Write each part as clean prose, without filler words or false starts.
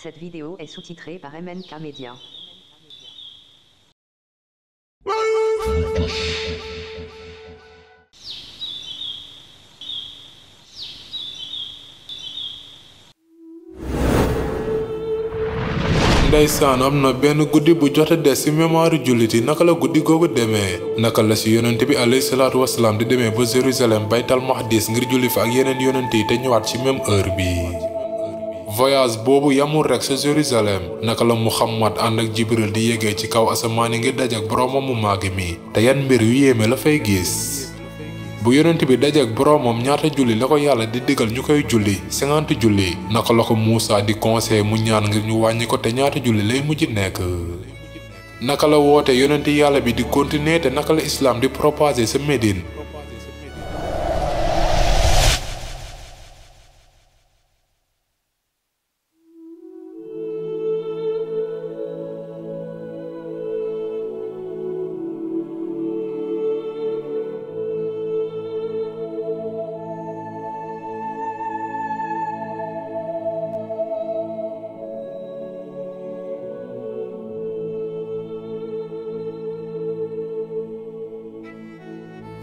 Cette vidéo est sous-titrée par MNK Media. ndeysaan am na benn guddi bu jot a des ci mémoire jullit yi naka la guddi googu demee naka la ci yonent bi alayhi salaatu wasalaam di demee ba Jérusalem baytal Maqdis ngir julli fa ak yeneen yonent yi te ñëwaat ci même heure bi voyage boobu yamul rek sa Jérusalem naka la Muhammad ànd ak Jibril di yéegee ci kaw asamaan yi ngir dajak boroomam mu màgg mi te yan mbir yu yéeme la fay gis bu yonent bi dajak boroomam ñaata julli la ko yàlla di digal ñu koy julli 50 julli naka la ko Muusa di conseillé mu ñaan ngir ñu wàññi ko te ñaata julli lay mujj nekk naka la woote yonent yàlla bi di continuer te naka la islam di propager sa Médine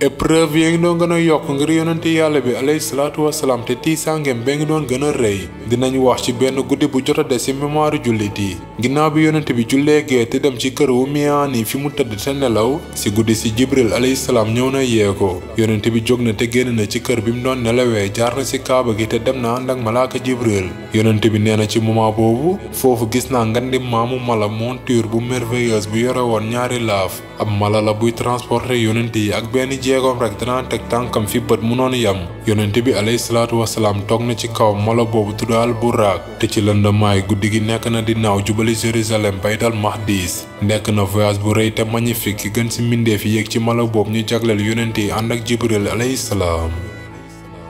épreuve yi ngi doon gën a yokk ngir yonent yàlla bi alayhi salaatu wasalaam te tiisaangeem ba ngi doon gën a rëy dinañ wax ci benn guddi bu jot a des ci mémoire jullit yi ginnaaw bi yonent bi jullee gee te dem ci kër wu miyaani fi mu tëdd te nelaw ci guddi ci Jibril alayhi salaam ñëw na yee ko yonent bi jóg na te génn na ci kër bi mu doon nelawee jaar na ci kaaba gi te dem na ànd ak malaaka Jibril yonent bi nee na ci moment boobu foofu gis naa ngandi maamu mala monture bu merveilleuse bu yore woon ñaari laaf ab mala la buy transporter yonent yi ak benn jéegoom rek danaa teg tànkam fi bët mu noonu yam yonent bi alayhi salaatu wasalaam toog na ci kaw mala boobu tudd al buraak te ci lëndamaay guddi gi nekk na di naaw jubali Jérusalem baytal Maqdis nekk na voyage bu rëy te magnifique ki gën ci mbindeef yi yéeg ci mala boobu ñu jagleel yonent yi ànd ak Jibril alayhi salaam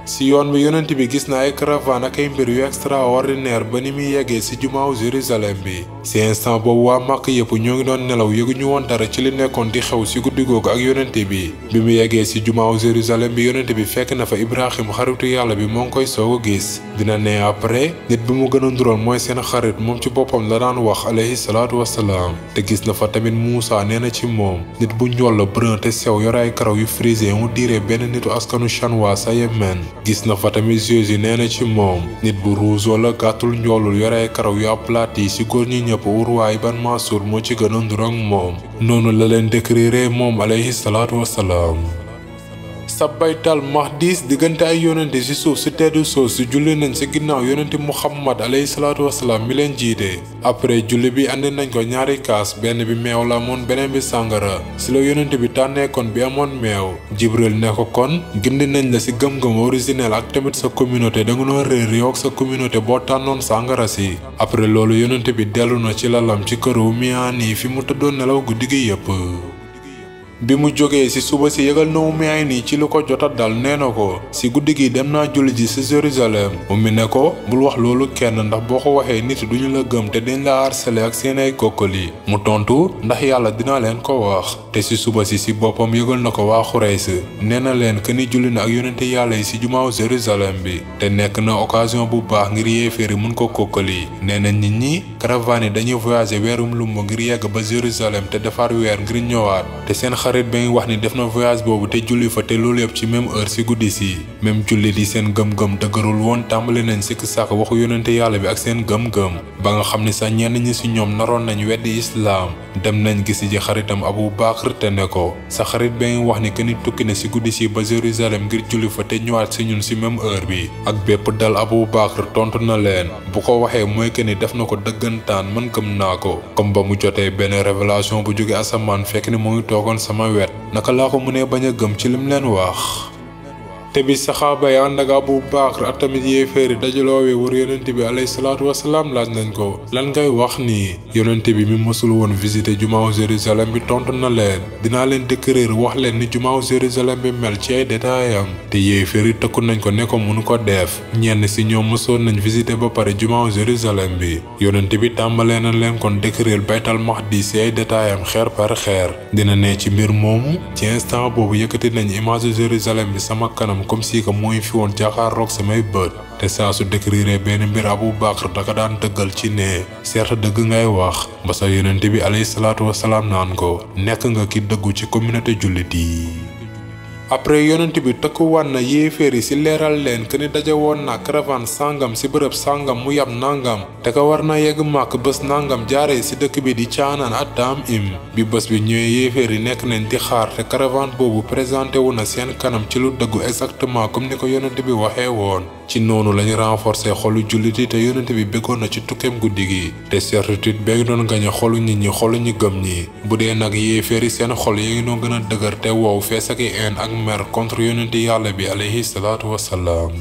ci yoon bi yonent bi gis na ay caravane ak ay mbir yu extraordinaire ba ni muy yeggee ci jumaaw Jérusalem bi ci instant boobu waa Màkk yëpp ñoo ngi doon nelaw yëguñu woon dara ci li nekkoon di xew ci guddi googu ak yonent bi mu yeggee ci jumaaw Jérusalem bi yonent bi fekk na fa Ibrahim xaritu yàlla bi moo ngi koy soog a gis dina ne après nit bi mu gën a nduroon mooy seen xarit moom ci boppam la daan wax alayhi salaatu wasalaam te gis na fa tamit Muusa nee na ci moom nit bu njool la brun te sew yore ay karaw yu frisé mu diiree benn nitu askanu Chanwa sa Yemen gis na fa tamit Jésus nee na ci moom nit bu rouge wala gàttul njoolul yore ay karaw yu aplaat yi ci góor ñi ñëpp Urwa ibn Mas'ud moo ci gën a ndur ak moom noonu la leen décrire moom alayhi salaatu wasalaam sa baytal Maqdis diggante ay yonente ci suuf si teddu soos si julli nañ ci ginnaaw yonente Muhammad alayhi salaatu wasalaam mi leen jiite après julli bi andi nañ ko ñaari kaas benn bi meew la amoon beneen bi sàngara ci la yonente bi tànnee kon bi amoon meew Jibril ne ko kon gindi nañ la ci gëm-gëm originel ak tamit sa communauté da nga noo réer yow ak sa communauté boo tànnoon sàngara si après loolu yonente bi dellu na ci lalam ci këru miyaani fi mu tëddoon nelaw guddi gi yépp bi mu jógee ci suba si yëgal na Ummi Ayni ci lu ko jota dal nee na ko ci guddi gi dem naa julli ji ci Jérusalem Ummi ne ko bul wax loolu kenn ndax boo ko waxee nit duñu la gëm te dañ la harcelé ak seen ay kokkali mu tontu ndax yàlla dina leen ko wax te ci suba si ci boppam yëgal na ko waa Xurays nee na leen que ni julli na ak yonente yàlla yi ci jumaaw Jérusalem bi te nekk na occasion bu baax ngir yéeféeri mun ko kokkali nee na nit ñi caravane yi dañuy voyager weerum lumb ngir yegg ba Jérusalem te defar weer ngir ñëwaat te seen xarit ba ngi wax ni def na voyage boobu te julli fa te loolu yëpp ci même heure ci guddi si même julli di seen gëm-gëm dëgërul woon tàmbali nañ sikk sàkk waxu yonente yàlla bi ak seen gëm-gëm ba nga xam ni sax ñenn ñi ci ñoom naroon nañ weddi islaam dem nañ gisi ji xaritam Abu Bakr te ne ko sa xarit ba ngi wax ni que ni tukki na ci guddi si ba Jérusalem ngir julli fa te ñëwaat ci ñun ci même heure bi ak bépp dal Abu Bakr tontu na leen bu ko waxee mooy que ni def na ko dëggantaan man gëm naa ko comme ba mu jotee benn révélation bu jóge asamaan fekk ni mu ngi toogoon sama wet naka laa ko mënee bañ a gëm ci lim leen wax te bi saxaaba yi ànd ak Abu Bakr ak tamit yéeféeri dajaloo wi wër yonent bi alayhi salaatu wasalaam laaj nañ ko lan ngay wax nii yonent bi mi mësul woon visiter jumaaw Jérusalem bi tontu na leen dinaa leen décrire wax leen ni jumaaw Jérusalem bi mel ci ay détaayam te yéeféeri tëkku nañ ko ne ko mënu ko def ñenn ci ñoom mësoon nañ visiter ba pare jumaaw Jérusalem bi yonent bi tàmbalee na leen kon décrire baytal Maqdis ci ay détaayam xeer par xeer dina ne ci mbir moomu ci instant boobu yëkkati nañ image Jérusalem bi sama kanam kanam comme si que mooy fi woon jàkkaarloog samay bët te saa su décrire benn mbir Abu Bakr daka daan dëggal ci ne certes dëgg ngay wax ba sa yonent bi alayhi salaatu wasalaam naan ko nekk nga ki dëggu ci communauté jullit yi. après yonent bi tëkkuwaat na yéeféer yi ci leeral leen que ni daje woon na caravane sangam ci bërëb sangam mu yab nangam te ka war na yegg màkk bés nangam jaaree ci dëkk bi di caanaan at daam im bi bés bi ñëwee yéeféer yi nekk nañ di xaar te caravane boobu présenté wu na seen kanam ci lu dëggu exactement comme ni ko yonent bi waxee woon. ci noonu lañu renforcer xolu jullit yi te yonent bi bëggoon na ci tukkeem guddi gi te certitude bee doon gañe xolu nit ñi xolu ñi gëm ñi bu dee nag yéeféer yi seen xol yi ngi doon gën a dëgër te wow fees ak een ak mer contre yonent yàlla bi alayhi salaatu wassalaam.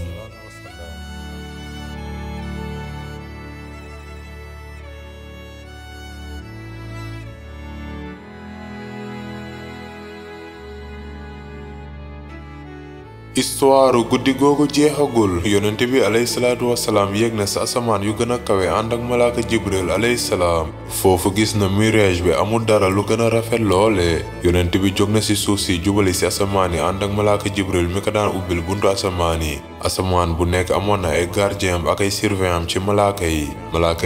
histoire guddi googu jeexagul yonent bi alayhi salaatu wasalaam yéeg na sa asamaan yu gën a kawe ànd ak malaaka jibril alayhi salaam foofu gis na mirage bi amul dara lu gën a rafet loole yonent bi jóg na ci suuf si jubali ci asamaan yi ànd ak malaaka jibril mi ko daan ubbil buntu asamaan yi asamaan bu nekk amoon na ay gardien ak ay surveillant ci malaaka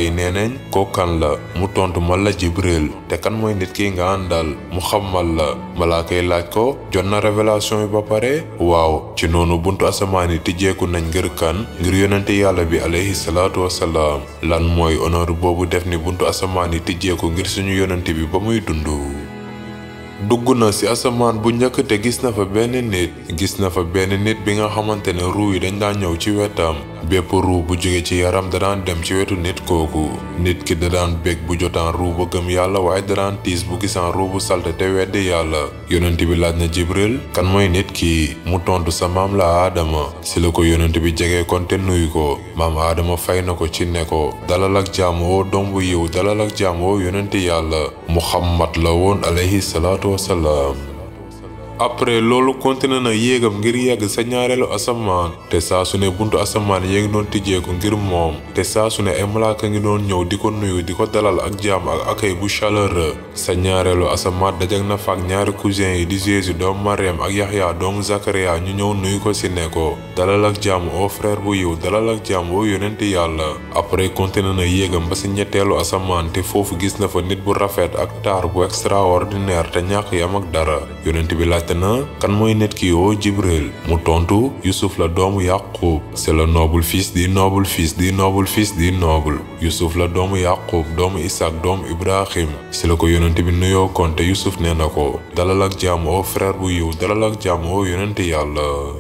yi nee nañ koo kan la mu tontu man la jibril te kan mooy nit ki nga àndal mu xamal la malaaka yi laaj ko jot na révélation yi ba pare waaw ci noonu buntu asamaan yi tijjeeku nañ ngir kan ngir yonente yàlla bi alayhi salaatu wasalaam lan mooy honneur boobu def ni buntu asamaan yi tijjeeku ngir suñu yonente bi ba muy dund. dugg na ci asamaan bu njëkk te gis na fa benn nit bi nga xamante ne ruu yi dañ daan ñëw ci wetam bépp ruu bu jóge ci yaram da daan dem ci wetu nit kooku nit ki da daan bég bu jotaan ruu ba gëm yàlla waaye da daan tiis bu gisaan ruu bu salte te weddi yàlla yonent bi laaj na jibril kan mooy nit ki mu tontu sa maam la aadama ci la ko yonent bi jege kon te nuyu ko maam aadama fay na ko ci ne ko dalal ak jàmm woo doom bu yiw dalal ak jàmm woo yonent yàlla muhammad la woon alayhi salaatu wasalaam. après loolu continué na yéegam ngir yegg sa ñaareelu asamaan te saa su ne buntu asamaan yéegi doon tijjeeku ngir moom te saa su ne ay malaaka ngi doon ñëw di ko nuyu di ko dalal ak jàmm ak accueil bu chaleureux sa ñaareelu asamaan dajak na faak ñaari cousin yi di Jésus doomu Mariam ak Yaxya doomu Zakaria ñu ñëw nuyu ko ci ne ko dalal ak jàmm oo frère bu yiw dalal ak jàmm oo yonenti yàlla après continué na yéegam ba ci ñetteelu asamaan te foofu gis na fa nit bu rafet ak taar bu extraordinaire te ñàkk yam ak dara yonent bi laaj kan mooy nit ki woo jibril mu tontu yusuf la doomu yaqub c'est le noble fils di noble fils di noble fils di noble yusuf la doomu yaqub doomu isak doomu ibrahim si la ko yonent bi nuyoo kon te yusuf nee na ko dalal ak jàmm oo frère bu yiw dalal ak jàmm oo yonent yàlla.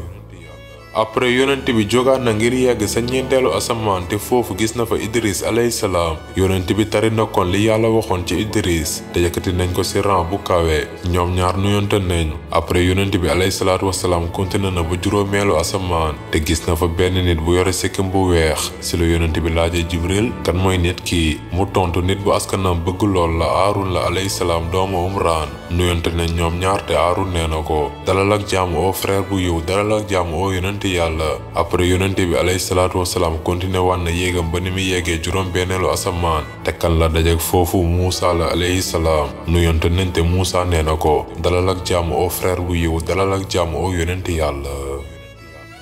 après yonent bi jógaat na ngir yegg sa ñeenteelu asamaan te foofu gis na fa Idris alayhi salaam yonent bi tari na kon li yàlla waxoon ci Idris te yëkkati nañ ko ci rang bu kawe ñoom ñaar nuyonte nañ après yonent bi alayhi salaatu wasalaam continué na ba juróomeelu asamaan te gis na fa benn nit bu yore sikkim bu weex ci la yonent bi laajee Jibril kan mooy nit ki mu tontu nit bu askanam bëgg lool la Aarun la alayhi salaam doomu Umraan nuyonte nañ ñoom ñaar te Aarun nee na ko dalal ak jàmm oo frère bu yiw dalal ak jàmm oo yonent yàlla après yonente bi alayhi salaatu wasalaam continué waan na yéegam ba ni mu yeggee juróom benneelu asamaan te kan la dajek foofu Muusa la alayhi salaam nuyonte nañ te Muusa nee na ko dalal ak jàmm oo frère bu yiw dalal ak jàmm oo yonente yàlla.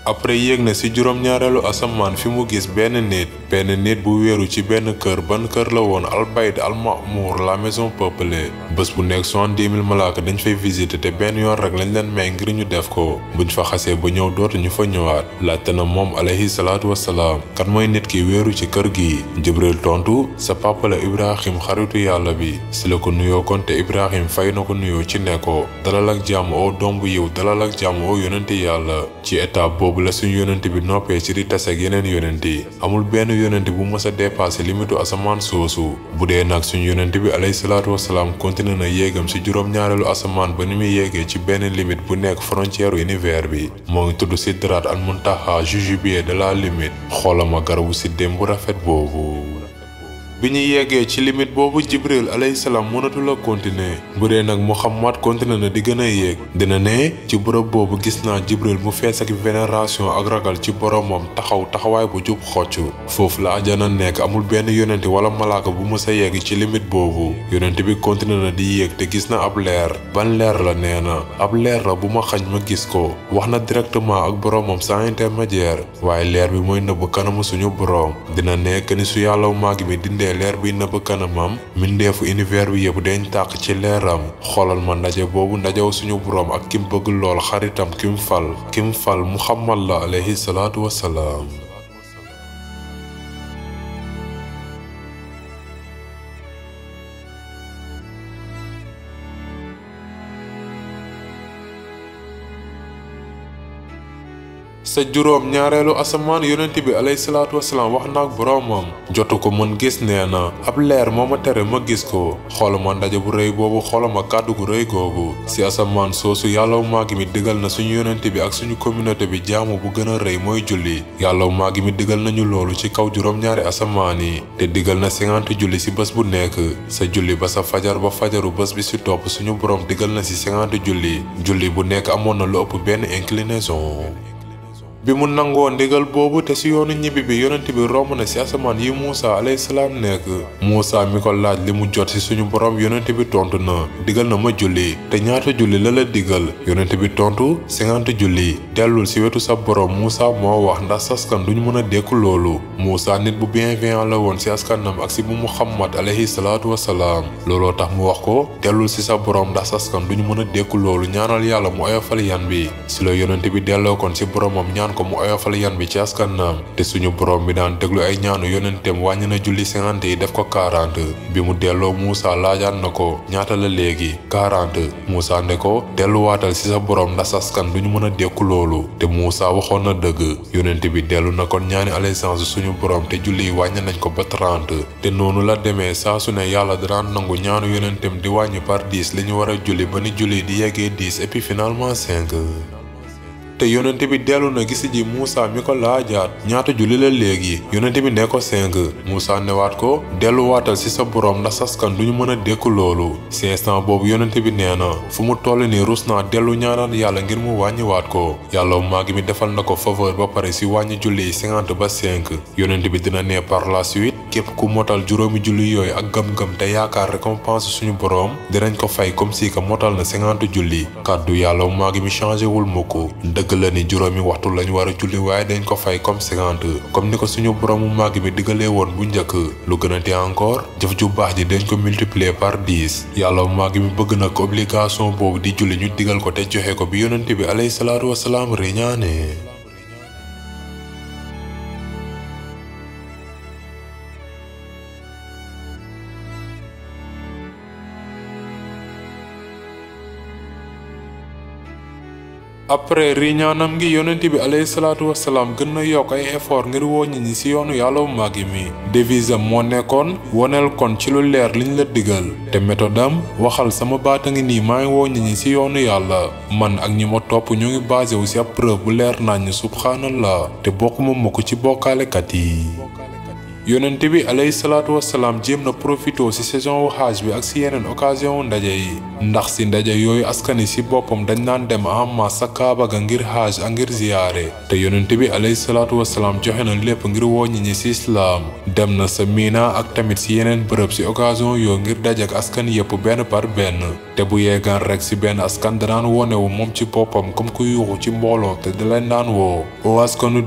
après yéeg na ci juróom-ñaareelu asamaan fi mu gis benn nit bu wéeru ci benn kër ban kër la woon albayd almamour la maison peuplée bés bu nekk 70 000 malaaka dañ fay visiter te benn yoon rek lañ leen may ngir ñu def ko buñ fa xasee ba ñëw dootuñu fa ñëwaat laajte na moom alayhi salaatu wasalaam kan mooy nit ki wéeru ci kër gi Jibril tontu sa papa la Ibrahim xaritu yàlla bi ci la ko nuyoo kon te Ibrahim fay na ko nuyoo ci ne ko dalal ak jàmm oo doom bu yiw dalal ak jàmm oo yonente yàlla ci étape boobu la suñu yonent bi noppee ci di tase ak yeneen yonent yi amul benn yonent bu mës a dépassé limitu asamaan soosu bu dee nag suñu yonent bi alayhi salaatu wasalaam continué na yéegam ci juróom-ñaareelu asamaan ba ni muy yéegee ci benn limite bu nekk frontière univers bi moo ngi tudd Sidraat al Muntaha jujubier de la limite xoolama garabu siddéem bu rafet boobu. bi ñu yeggee ci limite boobu Jibril alayhi salaam mënatul a continuer bu dee nag Muhammad continuer na di gën a yéeg dina ne ci bërëb boobu gis naa Jibril mu fees ak vénération ak ragal ci boromam taxawaay bu jub xocc foofu la ajana nekk amul benn yonent wala malaaka bu mës a yegg ci limite boobu yonent bi continuer na di yéeg te gis na ab leer ban leer la nee na ab leer la bu ma xañ ma gis ko wax na directement ak boromam sans intermédiaire waaye leer bi mooy nëbb kanamu suñu borom dina nekk ni su yàlla màgg mi dindee leer bi nëbb kanamam mindeefu univers bi yëpp dañ tàq ci leeram xoolal ma ndaje boobu ndajew suñu borom ak kim bëgg lool xaritam kim fal Muhammad la alayhi salaatu wassalaam sa juróom ñaareelu asamaan yonent bi alayhi salaatu wasalaam wax naak boroomam jotu ko mën gis nee na ab leer moo ma tere ma gis ko xoolama ndaje bu rëy boobu xoolama kàddu gu rëy googu si asamaan soosu yàlla maa gi mi digal na suñu yonent bi ak suñu communauté bi jaamu bu gën a rëy mooy julli yàlla maa gi mi digal nañu loolu ci kaw juróom-ñaari asamaan yi te digal na 50 julli si bés bu nekk sa julli ba sa fajar ba fajaru bés bi si topp suñu borom digal na si 50 julli bu nekk amoon na lu ëpp benn inclinaison bi mu nangoo ndigal boobu te si yoonu ñibbi bi yonent bi romb na si asamaan yi Muusa alayhi salaam nekk Muusa mi ko laaj li mu jot si suñu borom yonent bi tontu na digal na ma julli te ñaata julli la digal yonent bi tontu 50 julli dellul si wetu sa borom Muusa moo wax ndax askan duñu mën a dékku loolu Muusa nit bu bienveillant la woon si askanam ak si bu Muhammad alayhi salaatu wasalaam looloo tax mu wax ko dellul si sa borom ndax askan duñu mën a dékku loolu ñaanal yàlla mu oyofal yan bi si la yonent bi delloo kon si boromam ñaan ko mu oyofal yan bi ci askanam te suñu borom bi daan déglu ay ñaanu yonenteem wàññi na julli 50 yi def ko 40 bi mu delloo Muusa laajaan na ko ñaata la léegi 40 Muusa ne ko delluwaatal ci sa borom ndax askan duñu mën a dékku loolu te Muusa waxoon na dëgg yonent bi dellu na kon ñaani allégeance suñu borom te julli yi wàññi nañ ko ba 30 te noonu la demee saa su ne yàlla daan nangu ñaanu yonenteem di wàññi par 10 li ñu war a julli ba ni julli di yeggee 10 et puis finalement 5 te yonent bi dellu na gisi ji Muusa mi ko laajaat ñaata julli la léegi yonent bi ne ko 5 Muusa newaat ko delluwaatal ci sa borom ndax askan duñu mën a dékku loolu ci instant boobu yonent bi nee na fu mu toll ni rus naa dellu ñaanal yàlla ngir mu wàññiwaat ko yàlla maa mi defal na ko faveur ba pare ci wàññi julli yi 50 ba 5 yonent bi dina ne par la suite képp ku motal juróomi julli yooyu ak gëm-gëm te yaakaar récompense suñu borom dinañ ko fay comme si que motal na 50 julli kàddu yàlla maa mi changé wul mukk dëgg la ni juróomi waxtu lañ war a julli waaye dañ ko fay comme 50 comme ni ko suñu boroomu màgg mi digalee woon bu njëkk lu gën a te encore jëf ju baax ji dañ ko multiplier par 10 yàlla màgg mi bëgg na ko obligation boobu di julli ñu digal ko te joxe ko bi yonent bi alayhi salaatu wasalaam riñaane après riñaanam gi yonent bi alayhi salaatu wasalaam gën na yokk ay effort ngir woo nit ñi ci yoonu yàlla bu màgg mi devise am moo nekkoon woneel kon ci lu leer liñ la digal te méthode am waxal sama baata ngi nii maa ngi woo nit ñi ci yoonu yàlla man ak ñi ma topp ñu ngi basé wu ci ab preuve bu leer nañ subhanallah te bokkuma mukk ci bokkaalekat yi yonent bi alayhi salaatu wasalaam jéem na profito ci saison wu xaaj bi ak ci yeneen occasion wu ndaje yi ndax ci ndaje yooyu askani ci boppam dañ naan dem en masse sa kaaba ga ngir xaaj ak ngir ziyaare te yonent bi alayhi salaatu wasalaam joxe na lépp ngir woo nit ñi ci islaam dem na sa Mina ak tamit ci yeneen bërëb ci occasion yoo ngir daje ak askan yépp benn par benn te bu yeegaan rek ci benn askan danaan wonewu moom ci boppam comme ku yuuxu ci mbooloo te da leen daan woo o askanu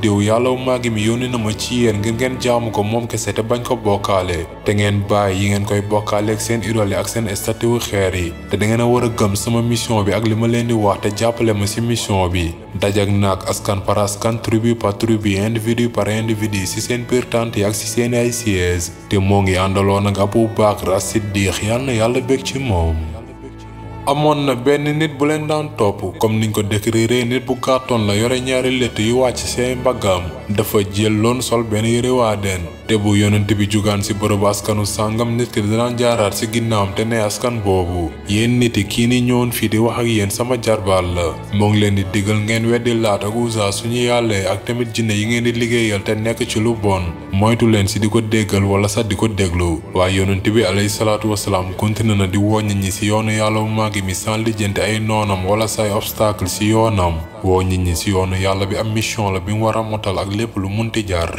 diw yàlla wu màgg mi yónni na ma ci yéen ngeen jaamu ko moom kese te bañ ko bokkaale te ngeen bàyyi yi ngeen koy bokkaale ak seen idole ak seen statut xeer yi te da ngeen a war a gëm sama mission bi ak li ma leen di wax te jàppale ma ci mission bi dajak naag askan par askan tribu par tribu individu par individu ci seen biir tànt yi ak ci seen ay siège te moo ngi àndaloon ak Abu Bakr as-Siddiq yal na yàlla bég ci moom amoon na benn nit bu leen daan topp comme niñ ko décrire nit bu gàttoon la yore ñaari létt yu wàcc seen mbaggam dafa jëloon sol benn yére waadeen te bu yonent bi jugaan ci bërëbu askanu sàngam nit ki daan jaaraat ci ginnaawam te ne askan boobu yéen nit yi kii ni ñëwoon fii di wax ak yéen sama jarbaal la moo ngi leen di digal ngeen weddi Laat ak Uzza suñu yàlla ak tamit jinne yi ngeen di liggéeyal te nekk ci lu bon moytu leen ci di ko déggal wala sax di ko déglu waaye yonent bi alayhi salaatu wasalaam continué na di woo nit ñi ci yoonu yàlla bu màgg mi sans lijjanti ay noonam wala say obstacle ci yoonam woo nit ñi ci yoonu yàlla bi am mission la bi mu war a motal ak lépp lu munti jar.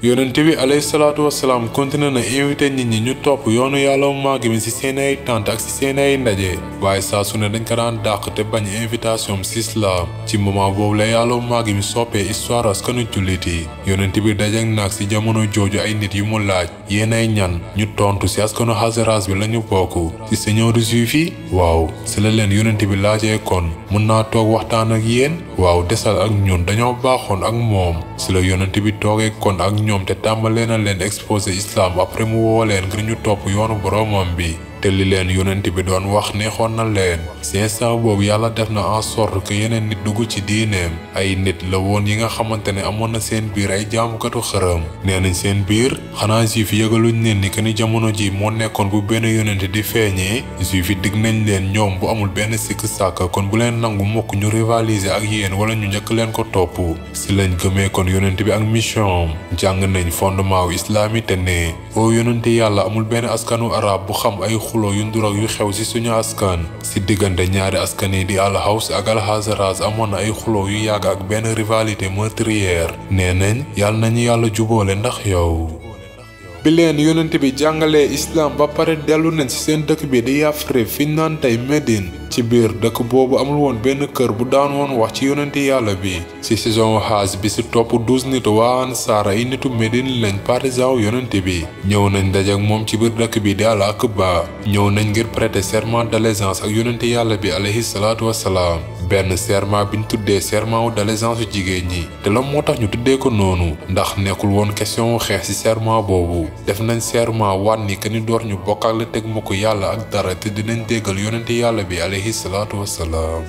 yonent bi alayhi salaatu wasalaam continué na invité nit ñi ñu topp yoonu yàlla mu màgg mi ci seen ay tànt ak ci seen ay ndaje waaye saa su ne dañ ko daan dàq te bañ invitation ci islam ci moment boobu la yàlla mu màgg mi soppee histoire askanu jullit yi yonent bi dajek nag ci jamono jooju ay nit yu mu laaj yéen ay ñan ñu tontu ci askanu Xasaraas bi lañu bokk ci seigneur juif yi waaw ci la leen yonent bi laajee kon mën naa toog waxtaan ak yéen waaw desal ak ñun dañoo baaxoon ak moom ci la yonent bi toogee kon ak ñoom te tàmbalee na leen exposé islam après mu woo leen ngir ñu topp yoonu boroomam bi te li leen yonent bi doon wax neexoon na leen ci instant boobu yàlla def na en sorte que yeneen nit dugg ci diineem ay nit la woon yi nga xamante ne amoon na seen biir ay jaamukatu xërëm nee nañ seen biir xanaa juif yëgaluñ leen ni que ni jamono ji moo nekkoon bu benn yonent di feeñee juif yi dig nañ leen ñoom bu amul benn sikk sàkk kon bu leen nangu mukk ñu rivaliser ak yéen wala ñu njëkk leen ko topp ci lañ gëmee kon yonent bi ak mission jàng nañ fondement wu islam yi te ne oo yonent yàlla amul benn askanu arab bu xam ay xuloo yu ndur ak yu xew ci suñu askan ci diggante ñaari askan yi di al-Aws ak al-Xasaraas amoon na ay xuloo yu yàgg ak benn rivalité meurtrière nee nañ yàlla nañu yàlla jubóole ndax yow. bi leen yonent bi jàngalee islam ba pare dellu nañ ci seen dëkk bi di Yafrib fi ñu naan tey Médine ci biir dëkk boobu amul woon benn kër bu daan woon wax ci yonent yàlla bi ci saison xaaj bi ci topp 12 nit waa Ansaar ay nitu Médine lañ partisan yonent bi ñëw nañ daje ak moom ci biir dëkk bi di al-Aqaba ñëw nañ ngir prêter serment d'allégeance ak yonent yàlla bi alayhi salaatu wassalaam benn serment biñ tuddee serment d'allégeance yu jigéen ñi te la moo tax ñu tuddee ko noonu ndax nekkul woon question wu xeex ci serment boobu def nañ serment waat ni que ni door ñu bokk ak la teg mu ko yàlla ak dara te dinañ déggal yonent yàlla bi alayhi salaatu wassalaam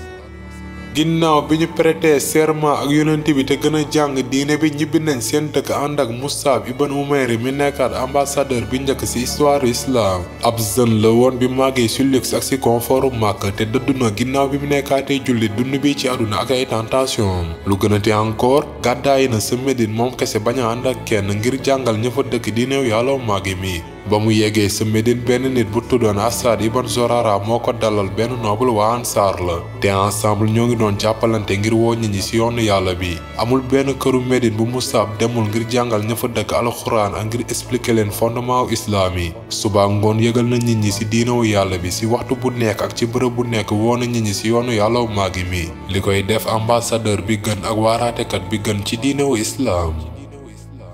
ginnaaw bi ñu prêter serment ak yonent bi te gën a jàng diine bi ñibbi nañ seen dëkk ànd ak Mus'ab ibn Umayr mi nekkaat ambassadeur bi njëkk ci histoire islam ab jeune la woon bi màggee ci luxe ak ci confort Makka te dëddu na ginnaaw bi mu nekkaatee jullit dund bi ci àdduna ak ay tentation lu gën a ti encore gàddaay na sa Médine moom kese bañ a ànd ak kenn ngir jàngal ña fa dëkk diineew yàlla màggi mi ba mu yeggee sa Médine benn nit bu tuddoon Asad ibn Zurara moo ko dalal benn noble waa Ansaar la te ensemble ñoo ngi doon jàppalante ngir woo nit ñi ci yoonu yàlla bi amul benn këru Médine bu Mus'ab demul ngir jàngal ña fa dëkk alxuraan ak ngir expliquer leen fondement islam yi suba ngoon yëgal na nit ñi ci diinewu yàlla bi ci waxtu bu nekk ak ci bërëb bu nekk woo na nit ñi ci yoonu yàlla wu màggi mi li koy def ambassadeur bi gën ak waaraatekat bi gën ci diinewu islam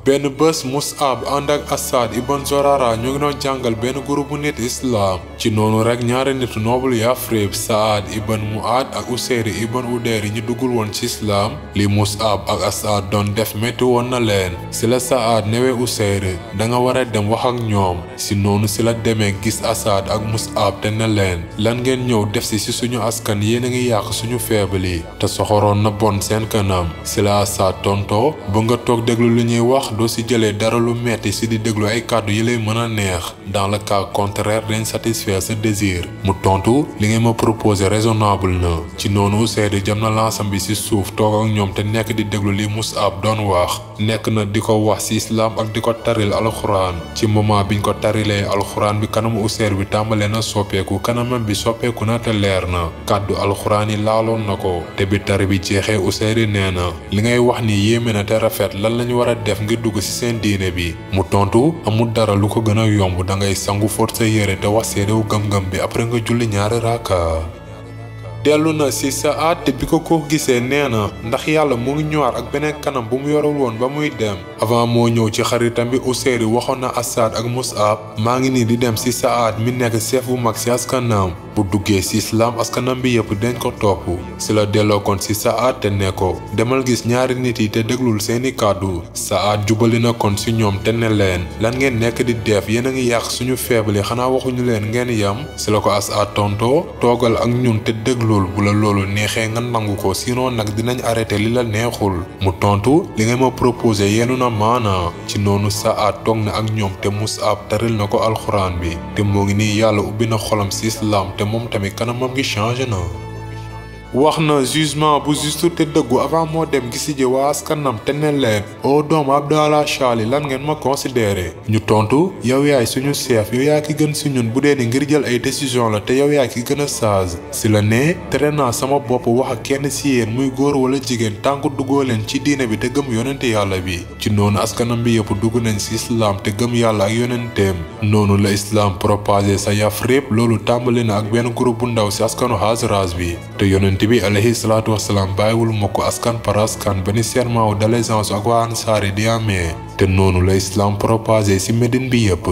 benn bés Mus'ab ànd ak Asad ibn Zurara ñu ngi doon jàngal benn groupe bu nit islam ci noonu rek ñaari nitu noble Yafrib Saad ibn Mu'ad ak Usayri ibn Udayr ñu duggul woon ci islam li Mus'ab ak Asad doon def metti woon na leen ci la Saad newee Usayri da nga war a dem wax ak ñoom ci noonu ci la demee gis Asad ak Mus'ab te ne leen lan ngeen ñëw def ci suñu askan yéen a ngi yàq suñu feebal yi te soxoroon na bon seen kanam ci la Asad tontoo ba nga toog déglu lu ñuy wax doo ci jëlee dara lu metti ci di déglu ay kàddu yi lay mën a neex dans le cas contraire dañ satisfaire sa désir mu tontu li ngay ma proposer raisonnable na ci noonu Usayri jam na lansam bi ci suuf toog ak ñoom te nekk di déglu li Mus'ab doon wax nekk na di ko wax ci islam ak di ko taril alxuraan ci moment biñ ko tarilee alxuraan bi kanamu Usayri bi tàmbalee na soppeeku kanamam bi soppeeku na te leer na kàddu alxuraan yi laaloon na ko te bi tari bi jeexee Usayri nee na li ngay wax ni yéeme na te rafet lan lañu war a def ngir dugg ci seen diine bi mu tontu amul dara lu ko gën a yomb dangay sangu fóot sa yére te wax seedewu gëm-gëm bi après nga julli ñaari raaka dellu na ci Saad te bi ko gisee nee na ndax yàlla mu ngi ñëwaat ak beneen kanam bu mu yorul woon ba muy dem. avant moo ñëw ci xaritam bi Useyri waxoon na Asad ak Mus'ab maa ngi nii di dem ci Saad mi nekk chef bu mag ci askanam bu duggee ci islam askanam bi yëpp dañ ko topp. ci la delloo kon ci Saad te ne ko demal gis ñaari nit yi te déglul seeni kàddu. Saad jubali na kon ci ñoom te ne leen lan ngeen nekk di def yéen a ngi yàq suñu faible yi xanaa waxuñu leen ngeen yam. ci la ko Asad tontoo toogal ak ñun te déglul bu la loolu neexee nga nangu ko sinon nag dinañ arrêté li la neexul. mu tontu li nga ma proposé yenu na maana. ci noonu Saad toog na ak ñoom te Mus'ab taril na ko alxuraan bi te moo ngi nii yàlla ubbi na xolam ci islam te moom tamit kanamam gi changé na. wax na jugement bu juste te dëggu avant moo dem gisi ji waa askanam te ne leen o doom Abdallah Charlie lan ngeen ma considéré. ñu tontu yow yaay suñu chef yow yaa ki gën si ñun bu dee ni ngir jël ay décision la te yow yaay ki gën a sage. si la ne tere naa sama bopp wax ak kenn si yéen muy góor wala jigéen tànk duggoo leen ci diine bi te gëm yonente yàlla bi. ci noonu askanam bi yëpp dugg nañ si islam te gëm yàlla ak yonenteem. noonu la islam propagé sa Yafrib loolu tàmbali na ak benn groupe bu ndaw si askanu Hazraj bi te yonente bi alayhi salaatu wasalaam bàyyiwul ma ko askan par askan ba ni serment wu d'allégeance ak waa Ansaar yi di amee te noonu la islam propagé ci Médine bi yëpp.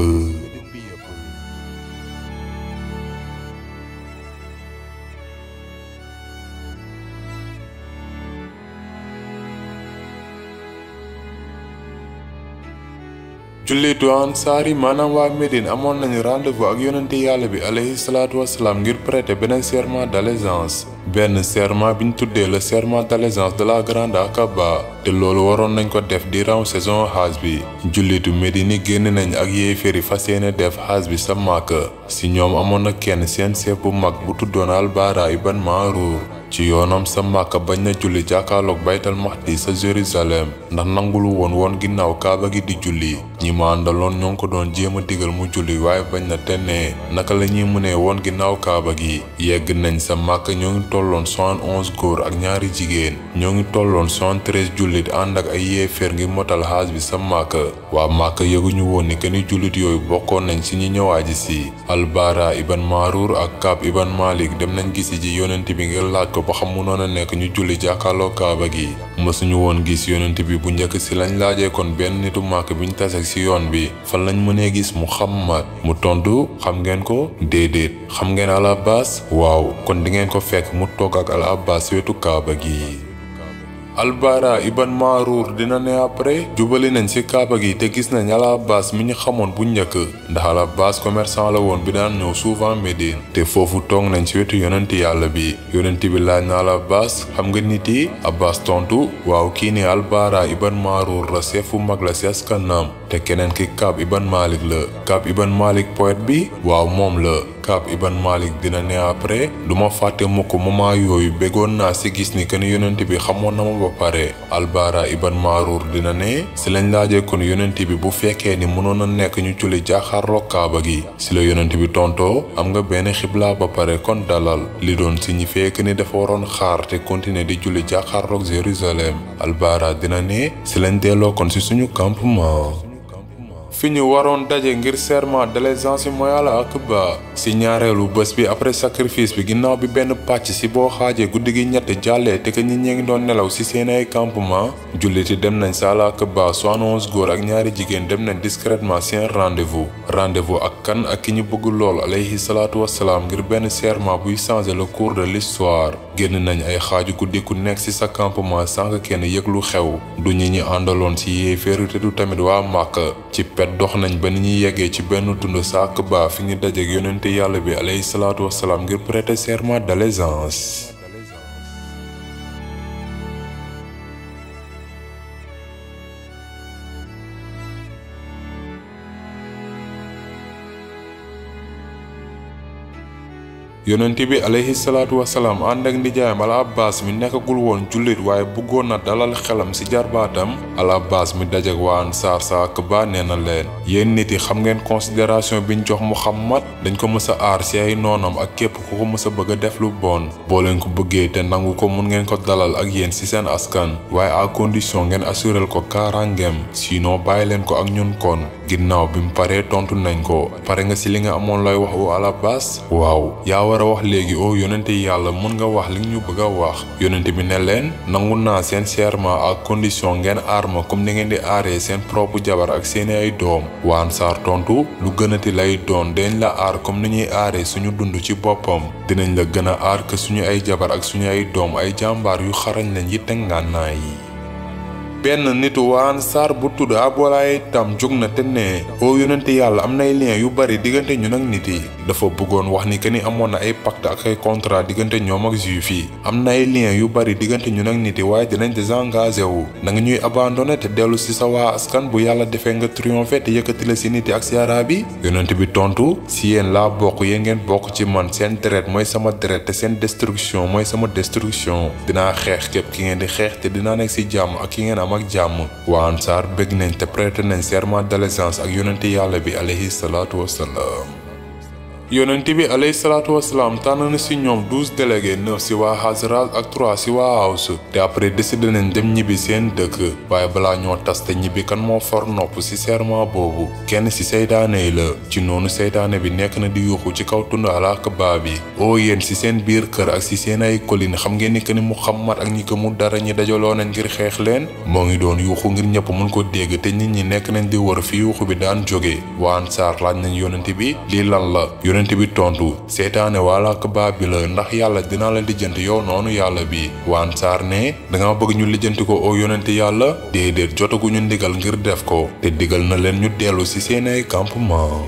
jullitu Ansaar yi maanaam waa Médine amoon nañu rendez-vous ak yonente yàlla bi alayhi salaatu wasalaam ngir prêter beneen serment d'allégeance. benn serment bi ñu tuddee le serment d'allégeance de la grande Aqaba te loolu waroon nañ ko def durant saison hajj bi. jullitu Médine yi génn nañ ak yéeféer yi fas yéene def hajj bi sa Makka. si ñoom amoon na kenn seen chef bu mag bu tuddoon Al-Bara ibn Ma'rur. ci yoonam sa Makka bañ na julli jàkkaarloog baytal Mahdi sa Jérusalem ndax nangulu woon ginnaaw kaaba gi di julli. ñi ma àndaloon ñoo ngi ko doon jéem a digal mu julli waaye bañ na te ne naka la ñuy mënee woon ginnaaw kaaba gi. yegg nañ sa Makka ñoo ngi tolloon 71 góor ak ñaari jigéen ñoo ngi tolloon 73 jullit ànd ak ay yéeféer ngir motal hajj bi sa Makka. waa Makka yëguñu woon ni que ni jullit yooyu bokkoon nañ ci ñi ñëwaaji si. Al-Bara ibn Ma'rur ak Kaab ibn Malik dem nañ gisi ji yonent bi ngir laaj ko ba xam mënoon a nekk ñu julli jàkkaarloo kaaba gi. mësuñu woon gis yonent bi bu njëkk si lañ laajee kon benn nitu Makka biñ tase ci yoon bi fan lañ mënee gis Muhammad. mu tontu xam ngeen ko déedéet. xam ngeen Al Abbas waaw kon di ngeen ko fekk mu toog ak Al Abbas wetu kaaba gi. Al-Bara ibn Ma'rur dina ne après jubali nañ ci kaaba gi te gis nañ Al Abbas mi ñu xamoon bu njëkk ndax Al Abbas commerçant la woon bi daan ñëw souvent Médine te foofu toog nañ ci wetu yonent yàlla bi. yonent bi laaj na Al Abbas xam nga nit yi. Abbas tontu waaw kii ni Al-Bara ibn Ma'rur la chef bu mag la ci askanam te keneen ki Kaab ibn Malik la. Kaab ibn Malik poète bi waaw moom la. Kaab ibn Malik dina ne après duma fàtte mukk moment yooyu béggoon naa ci gis ni que ni yonent bi xamoon na ma ba pare. Al-Bara ibn Ma'rur dina ne ci lañ laajee kon yonent bi bu fekkee ni mënoon a nekk ñu julli jàkkaarloo kaaba gi. ci la yonent bi tontoo am nga benn xibla ba pare kon dalal li doon signifie que ni dafa waroon xaar te continuer di julli jàkkaarloog Jérusalem. Al-Bara dina ne ci lañ delloo kon ci suñu campement. fi ñu waroon daje ngir serment d'allégeance mooy Al Aqaba ci ñaareelu bés bi après sacrifice bi ginnaaw bi benn pàcc ci boo xaajee guddi gi ñett jàllee te que ñi ngi doon nelaw ci seen ay campement. julliti dem nañ ci Al Aqaba 71 góor ak ñaari jigéen dem nañ discrètement seen rendez-vous ak kan ak ki ñu bëgg lool alayhi salaatu wassalaam ngir benn serment buy changer le cours de l'histoire. génn nañ ay xaaju guddi ku nekk ci sa campement sans kenn yëg lu xew du ñi àndaloon ci yéeféer te du tamit waa Makka. ci pet dox nañ ba ni ñuy yeggee ci benn tund sa Aqaba fi ñu dajeek yonente yàlla bi alayhi salaatu wassalaam ngir prêter serment d'allégeance. yonent bi alayhi salaatu wasalaam ànd ak ndijaayam Al Abbas mi nekkagul woon jullit waaye bëggoon na dalal xelam ci jarbaatam. Al Abbas mi dajek waa Ansaar sa Aqaba nee na leen yéen nit yi xam ngeen considération biñ jox Muhammad dañ ko mës a aar ci ay noonam ak képp ku ko mës a bëgg a def lu bon. boo leen ko bëggee te nangu ko mun ngeen ko dalal ak yéen ci seen askan waaye à condition ngeen assurel ko kaaraangeem sinon bàyyi leen ko ak ñun kon. ginnaaw bi mu paree tontu nañ ko pare nga ci li nga amoon lay wax Al Abbas waaw yaa war war a wax léegi o yonente yàlla mën nga wax li ñu bëgg a wax yonente bi ne leen nangu naa seen serment ak condition ngeen aar ma comme ni ngeen di aaree seen propre jabar ak seeni ay doom waa Ansaar tontu lu gënati lay doon dañ la aar comme ni ñuy aaree suñu dund ci boppam dinañ la gën a aar que suñu ay jabar ak suñu ay doom ay jàmbaar yu xarañ lañ yi te ngànnaay yi benn nitu waa Ansaar bu tudd Abulaay tam jóg na te ne o yonente yàlla am nay lien yu bari diggante ñun ak nit yi dafa bëggoon wax ni que ni amoon na ay pacte ak ay contrat diggante ñoom ak juif yi am na ay lien yu bari diggante ñun ak nit yi waaye dinañ désengagé wu na nga ñuy abandonné te dellu si sa waa askan bu yàlla defee nga triomphé te yëkkati la si nit yi ak si araab yi yonente bi tontu si yéen laa bokk yéen ngeen bokk ci man seen deret mooy sama deret te seen destruction mooy sama destruction dinaa xeex képp ki ngeen di xeex te dinaa nekk si jàmm ak ki ngeen am ak jàmm waa Ansaar bëgg nañ te prêté nañ serment d'allégeance ak yonente yàlla bi alayhi salaatu wassalaam yonent bi alayhi salaatu wasalaam tànn na si ñoom 12 délégués 9 si waa Xasraj ak 3 si waa Aws te après décidé nañ dem ñibbi seen dëkk waaye balaa ñoo tas te ñibbi kan moo for nopp si serment boobu kenn si seytaane yi la ci noonu seytaane bi nekk na di yuuxu ci kaw tund Al-Aqaba bi oo yéen si seen biir kër ak si seen ay colline xam ngeen ni que ni Muhammad ak ñi gëmul dara ñi dajaloo nañ ngir xeex leen moo ngi doon yuuxu ngir ñëpp mën ko dégg te nit ñi nekk nañ di wër fi yuuxu bi daan jóge waa Ansaar laaj nañ yonent bi lii lan la yonent bi tontu seytaane waa Al-Aqaba bi la ndax yàlla dina la lijjanti yow noonu yàlla bi waa Ansaar ne danga bëgg ñu lijjanti ko oo yonent yàlla déedéet jotaguñu ndigal ngir def ko te digal na leen ñu dellu ci seen ay campement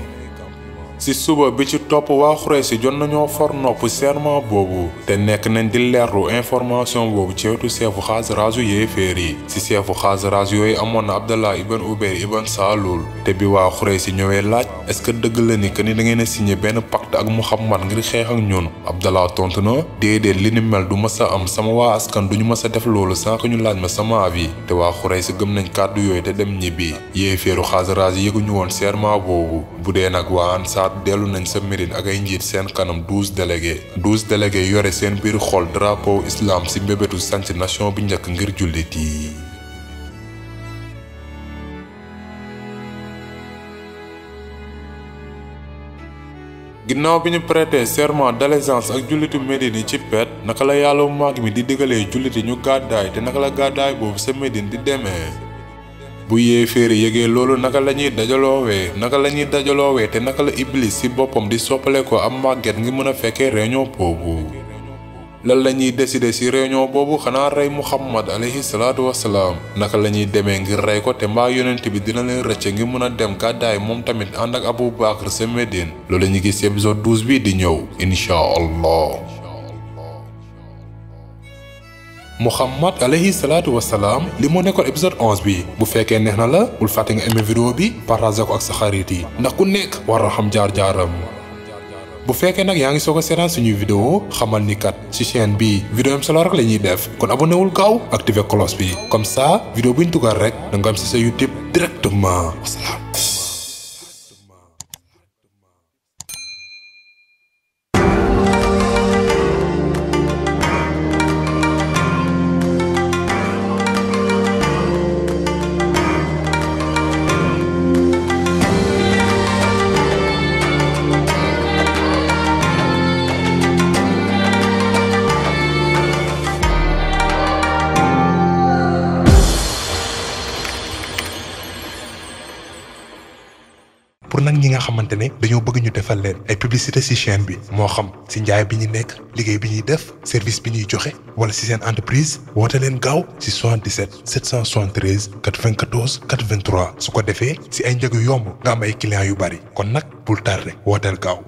si suba bi ci topp waa Xuraysi jot nañoo for nopp serment boobu te nekk nañ di leerlu information boobu ci wetu seefu Xasraj yéeféer yi si seefu Xasraj yooyu amoon na Abdallah ibn Ubay ibn Salul te bi waa Xuraysi ñëwee laaj est-ce que dëgg la ni que ni da ngeen a signé benn pacte ak Muhammad ngir xeex ak ñun Abdallah tontu na déedéet li ni mel du mës a am sama waa askan duñu mës a def loolu sans que ñu laaj ma sama avis te waa Xuraysi gëm nañ kàddu yooyu te dem ñibbi yéeféeru Xasraj yëguñu woon serment boobu bu dee nag waa Ansaar dellu nañ sa Médine ak ay njiit seen kanam 12 délégués yore seen biir xol drapeau islam si mbébétu sanc nation bi njëkk ngir jullit yi ginnaaw bi ñu prêté serment d'allégeance ak jullitu Médine yi ci pet naka la yàlla mu màgg mi di digalee jullit yi ñu gàddaay te naka la gàddaay boobu sa Médine di demee bu yéeféeri yëgee loolu naka la ñuy dajaloowee te naka la Iblis ci boppam di soppale ko am màgget ngi mën a fekkee réunion boobu lan la ñuy décider ci réunion boobu xanaa rey Muhammad alayhi salaatu wassalaam naka la ñuy demee ngir rey ko te mbaa yonent bi dina leen rëcce ngir mën a dem gàddaay moom tamit ànd ak Abu Bakr sa Médine loolu la ñu gis ci épisode 12 bi di ñëw insha allah Muhammad alayhi salaatu wassalaam li moo nekkoon épisode 11 bi bu fekkee neex na la bul fàtte nga aimé vidéo bi partage ko ak sa xarit yi ndax ku nekk war na xam jaar-jaaram bu fekkee nag yaa ngi soog a seetaan suñuy vidéo xamal ni kat ci chaîne bi vidéo am solo rek la ñuy def kon abonné wul gaaw activé cloche bi comme ça vidéo bu ñu dugal rek da nga am ci sa YouTube directement wasalaam pour nag ñi nga xamante ne dañoo bëgg ñu defal leen ay publicité ci chaîne bi moo xam ci njaay bi ñu nekk liggéey bi ñuy def service bi ñuy joxe wala ci seen entreprise woote leen gaaw ci 77 773 94 83 su ko defee ci ay njëg yu yomb nga am ay clients yu bari kon nag bul tardé wooteel gaaw.